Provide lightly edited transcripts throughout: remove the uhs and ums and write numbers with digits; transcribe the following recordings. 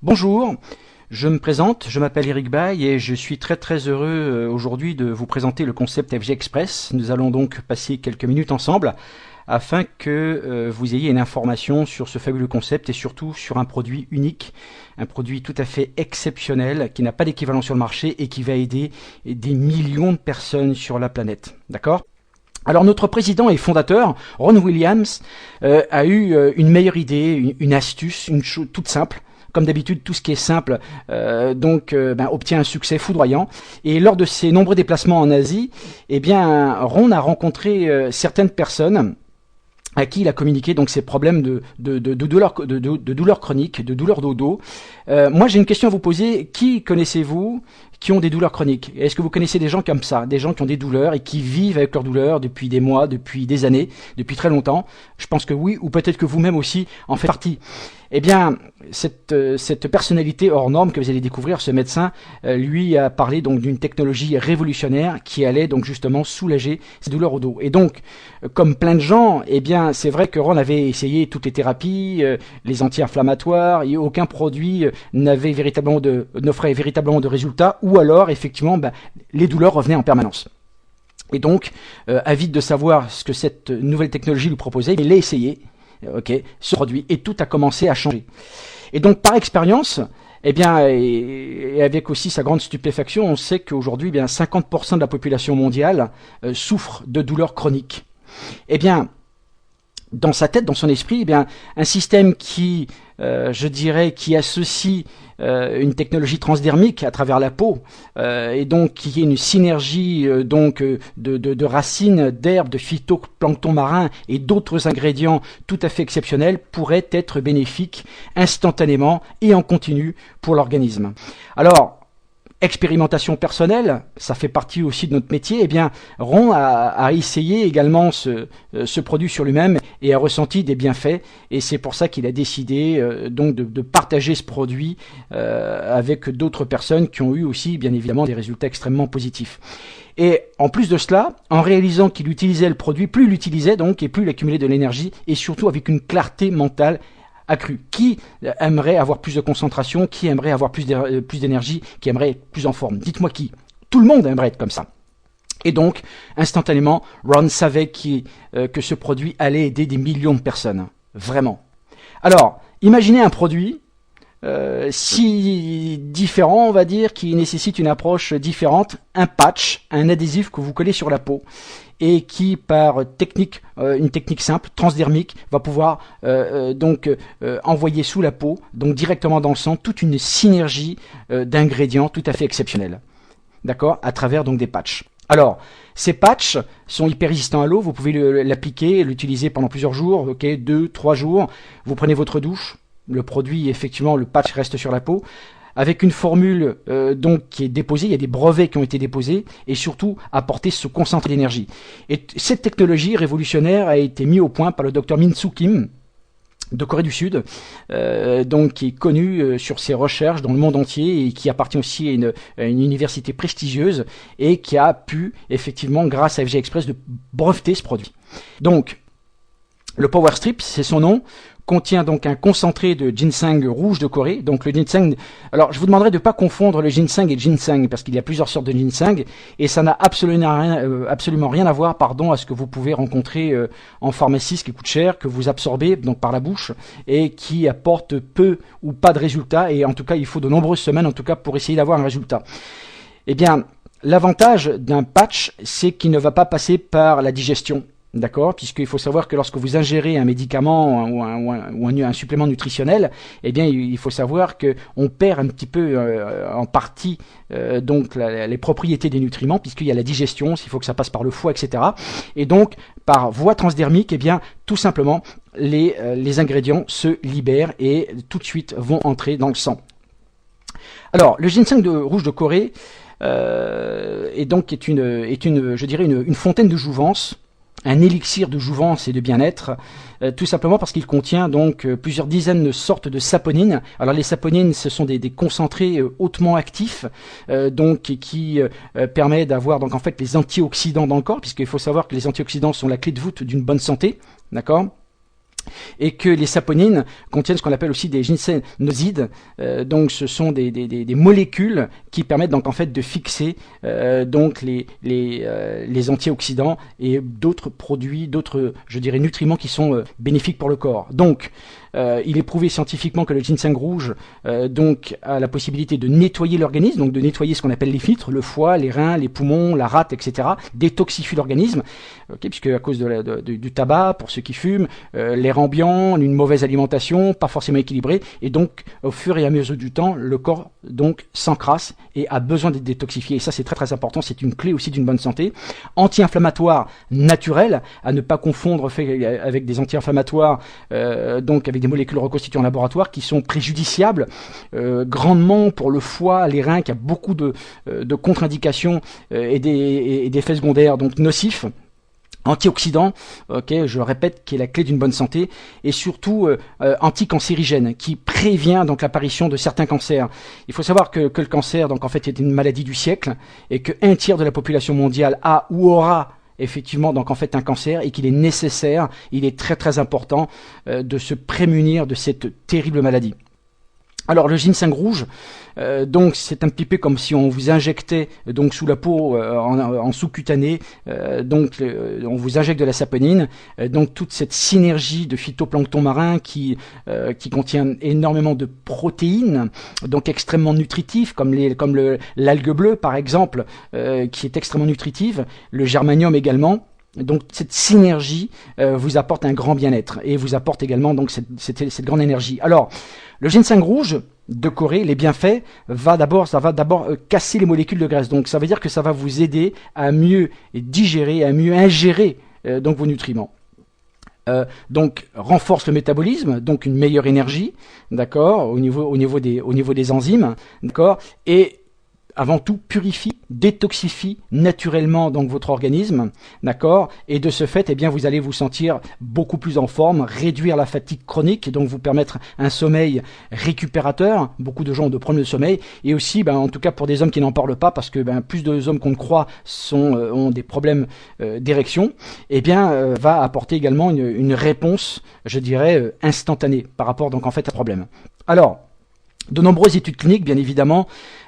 Bonjour, je me présente, je m'appelle Eric Baye et je suis très heureux aujourd'hui de vous présenter le concept FG Express. Nous allons donc passer quelques minutes ensemble afin que vous ayez une information sur ce fabuleux concept et surtout sur un produit unique, un produit tout à fait exceptionnel qui n'a pas d'équivalent sur le marché et qui va aider des millions de personnes sur la planète. D'accord ? Alors notre président et fondateur, Ron Williams, a eu une meilleure idée, une astuce, une chose toute simple. Comme d'habitude, tout ce qui est simple obtient un succès foudroyant. Et lors de ses nombreux déplacements en Asie, Ron a rencontré certaines personnes à qui il a communiqué donc ses problèmes de douleurs chroniques, de douleurs de dos. Moi, j'ai une question à vous poser. Qui connaissez-vous qui ont des douleurs chroniques? Est-ce que vous connaissez des gens comme ça, des gens qui ont des douleurs et qui vivent avec leurs douleurs depuis des mois, depuis des années, depuis très longtemps? Je pense que oui, ou peut-être que vous-même aussi en faites partie. Eh bien, cette personnalité hors norme que vous allez découvrir, ce médecin, lui a parlé donc d'une technologie révolutionnaire qui allait donc justement soulager ces douleurs au dos. Et donc, comme plein de gens, c'est vrai que Ron avait essayé toutes les thérapies, les anti-inflammatoires, et aucun produit n'offrait véritablement de résultats, ou alors effectivement les douleurs revenaient en permanence. Et donc, avide de savoir ce que cette nouvelle technologie lui proposait, il l'a essayé. Ce produit, et tout a commencé à changer. Et donc par expérience, et avec aussi sa grande stupéfaction, on sait qu'aujourd'hui 50% de la population mondiale souffre de douleurs chroniques. Dans sa tête, dans son esprit, un système qui associe une technologie transdermique à travers la peau, et donc qui est une synergie de racines, d'herbes, de phytoplancton marin et d'autres ingrédients tout à fait exceptionnels pourrait être bénéfique instantanément et en continu pour l'organisme. Alors, expérimentation personnelle, ça fait partie aussi de notre métier. Ron a essayé également ce produit sur lui-même et a ressenti des bienfaits. Et c'est pour ça qu'il a décidé de partager ce produit avec d'autres personnes qui ont eu aussi, bien évidemment, des résultats extrêmement positifs. Et en plus de cela, en réalisant qu'il utilisait le produit, plus il l'utilisait donc et plus il accumulait de l'énergie et surtout avec une clarté mentale accru. Qui aimerait avoir plus de concentration? Qui aimerait avoir plus d'énergie? Qui aimerait être plus en forme? Dites-moi qui. Tout le monde aimerait être comme ça. Et donc, instantanément, Ron savait que ce produit allait aider des millions de personnes. Vraiment. Alors, imaginez un produit si différent, on va dire, qui nécessite une approche différente. Un patch, un adhésif que vous collez sur la peau et qui, par une technique simple, transdermique, va pouvoir envoyer sous la peau, donc directement dans le sang, toute une synergie d'ingrédients tout à fait exceptionnels. D'accord? À travers donc des patchs. Alors, ces patchs sont hyper résistants à l'eau, vous pouvez l'appliquer, l'utiliser pendant plusieurs jours, 2, 3 jours, vous prenez votre douche, le produit, effectivement, le patch reste sur la peau, avec une formule qui est déposée, il y a des brevets qui ont été déposés, et surtout apporter ce concentré d'énergie. Et cette technologie révolutionnaire a été mise au point par le docteur Min Soo Kim de Corée du Sud, qui est connu sur ses recherches dans le monde entier et qui appartient aussi à une université prestigieuse et qui a pu, effectivement, grâce à FG Express, de breveter ce produit. Donc, le Power Strip, c'est son nom, contient donc un concentré de ginseng rouge de Corée. Donc le ginseng, alors je vous demanderai de ne pas confondre le ginseng et ginseng parce qu'il y a plusieurs sortes de ginseng et ça n'a absolument rien à voir à ce que vous pouvez rencontrer en pharmacie, ce qui coûte cher, que vous absorbez donc par la bouche et qui apporte peu ou pas de résultats, et en tout cas il faut de nombreuses semaines en tout cas pour essayer d'avoir un résultat. L'avantage d'un patch, c'est qu'il ne va pas passer par la digestion. D'accord, puisqu'il faut savoir que lorsque vous ingérez un médicament ou un supplément nutritionnel, il faut savoir que on perd un petit peu en partie les propriétés des nutriments, puisqu'il y a la digestion, il faut que ça passe par le foie, etc. Et donc par voie transdermique, tout simplement les ingrédients se libèrent et tout de suite vont entrer dans le sang. Alors le ginseng rouge de Corée est une fontaine de jouvence. Un élixir de jouvence et de bien-être, tout simplement parce qu'il contient plusieurs dizaines de sortes de saponines. Alors les saponines, ce sont des concentrés hautement actifs, qui permet d'avoir en fait les antioxydants dans le corps, puisqu'il faut savoir que les antioxydants sont la clé de voûte d'une bonne santé, d'accord ? et que les saponines contiennent ce qu'on appelle aussi des ginsénosides. Donc ce sont des molécules qui permettent donc en fait de fixer donc les antioxydants et d'autres produits, d'autres je dirais nutriments qui sont bénéfiques pour le corps. Donc il est prouvé scientifiquement que le ginseng rouge donc a la possibilité de nettoyer l'organisme, donc de nettoyer ce qu'on appelle les filtres, le foie, les reins, les poumons, la rate, etc. Détoxifie l'organisme, puisque à cause du tabac, pour ceux qui fument, l'air ambiant, une mauvaise alimentation, pas forcément équilibrée, et donc au fur et à mesure du temps, le corps donc s'encrasse et a besoin d'être détoxifié. Et ça c'est très très important, c'est une clé aussi d'une bonne santé. Anti-inflammatoire naturel, à ne pas confondre avec des anti-inflammatoires, donc avec des molécules reconstituées en laboratoire qui sont préjudiciables grandement pour le foie, les reins, qui a beaucoup de contre-indications et d'effets secondaires donc nocifs. Antioxydant, je répète, qui est la clé d'une bonne santé, et surtout anticancérigène, qui prévient donc l'apparition de certains cancers. Il faut savoir que le cancer, donc en fait, est une maladie du siècle, et qu'un tiers de la population mondiale a ou aura effectivement donc en fait un cancer, et qu'il est nécessaire, il est très très important de se prémunir de cette terrible maladie. Alors le ginseng rouge, donc c'est un petit peu comme si on vous injectait donc sous la peau en sous-cutané, on vous injecte de la saponine, donc toute cette synergie de phytoplancton marin qui contient énormément de protéines, donc extrêmement nutritifs, comme l'algue bleue par exemple, qui est extrêmement nutritive, le germanium également. Donc cette synergie vous apporte un grand bien-être et vous apporte également donc cette grande énergie. Alors le ginseng rouge de Corée, les bienfaits, ça va d'abord casser les molécules de graisse. Donc ça veut dire que ça va vous aider à mieux digérer, à mieux ingérer donc vos nutriments. Donc renforce le métabolisme, donc une meilleure énergie, d'accord, au niveau des enzymes, d'accord, et avant tout purifie, détoxifie naturellement donc votre organisme, d'accord, et de ce fait, eh bien, vous allez vous sentir beaucoup plus en forme, réduire la fatigue chronique, et donc vous permettre un sommeil récupérateur. Beaucoup de gens ont de problèmes de sommeil, et aussi, en tout cas pour des hommes qui n'en parlent pas, parce que plus de hommes qu'on ne croit ont des problèmes d'érection, eh bien, va apporter également une réponse, je dirais, instantanée par rapport donc en fait à ce problème. Alors, de nombreuses études cliniques, bien évidemment,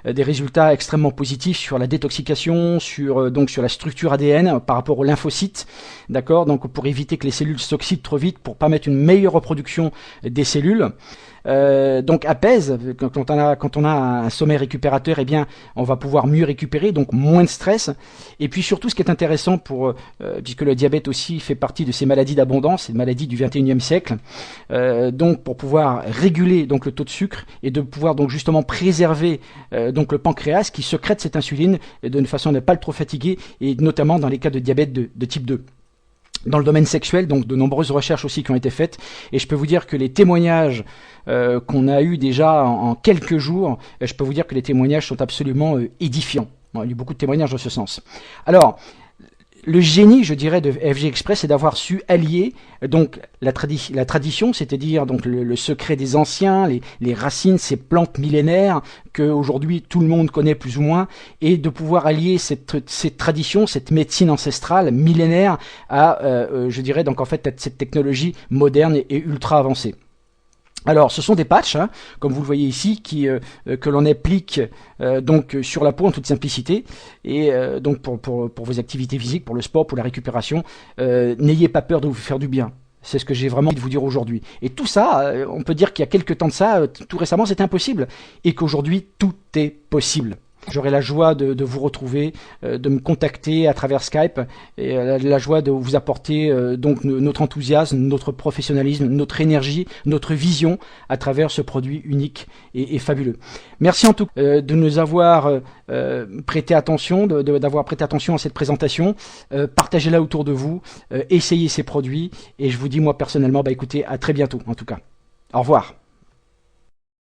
des résultats extrêmement positifs sur la détoxication, sur la structure ADN par rapport aux lymphocytes, d'accord, donc pour éviter que les cellules s'oxydent trop vite, pour permettre une meilleure reproduction des cellules. Donc apaise, quand on a un sommeil récupérateur, eh bien on va pouvoir mieux récupérer, donc moins de stress. Et puis surtout, ce qui est intéressant puisque le diabète aussi fait partie de ces maladies d'abondance, ces maladies du 21e siècle, donc pour pouvoir réguler donc le taux de sucre et de pouvoir donc justement préserver donc le pancréas qui sécrète cette insuline de façon à ne pas le trop fatiguer, et notamment dans les cas de diabète de type 2. Dans le domaine sexuel, donc de nombreuses recherches aussi qui ont été faites, et je peux vous dire que les témoignages qu'on a eu déjà en quelques jours, je peux vous dire que les témoignages sont absolument édifiants. Il y a eu beaucoup de témoignages dans ce sens. Alors, le génie, je dirais, de FG Express, c'est d'avoir su allier donc la tradition, c'est-à-dire donc le secret des anciens, les racines, ces plantes millénaires que aujourd'hui tout le monde connaît plus ou moins, et de pouvoir allier cette tradition, cette médecine ancestrale millénaire à, je dirais donc en fait cette technologie moderne et ultra avancée. Alors, ce sont des patchs, comme vous le voyez ici, que l'on applique donc sur la peau en toute simplicité, et donc pour vos activités physiques, pour le sport, pour la récupération, n'ayez pas peur de vous faire du bien. C'est ce que j'ai vraiment envie de vous dire aujourd'hui. Et tout ça, on peut dire qu'il y a quelques temps de ça, tout récemment, c'était impossible, et qu'aujourd'hui, tout est possible. J'aurai la joie de vous retrouver, de me contacter à travers Skype, et la joie de vous apporter donc notre enthousiasme, notre professionnalisme, notre énergie, notre vision à travers ce produit unique et fabuleux. Merci en tout cas de nous avoir prêté attention, d'avoir prêté attention à cette présentation. Partagez-la autour de vous, essayez ces produits, et je vous dis moi personnellement, écoutez, à très bientôt en tout cas. Au revoir.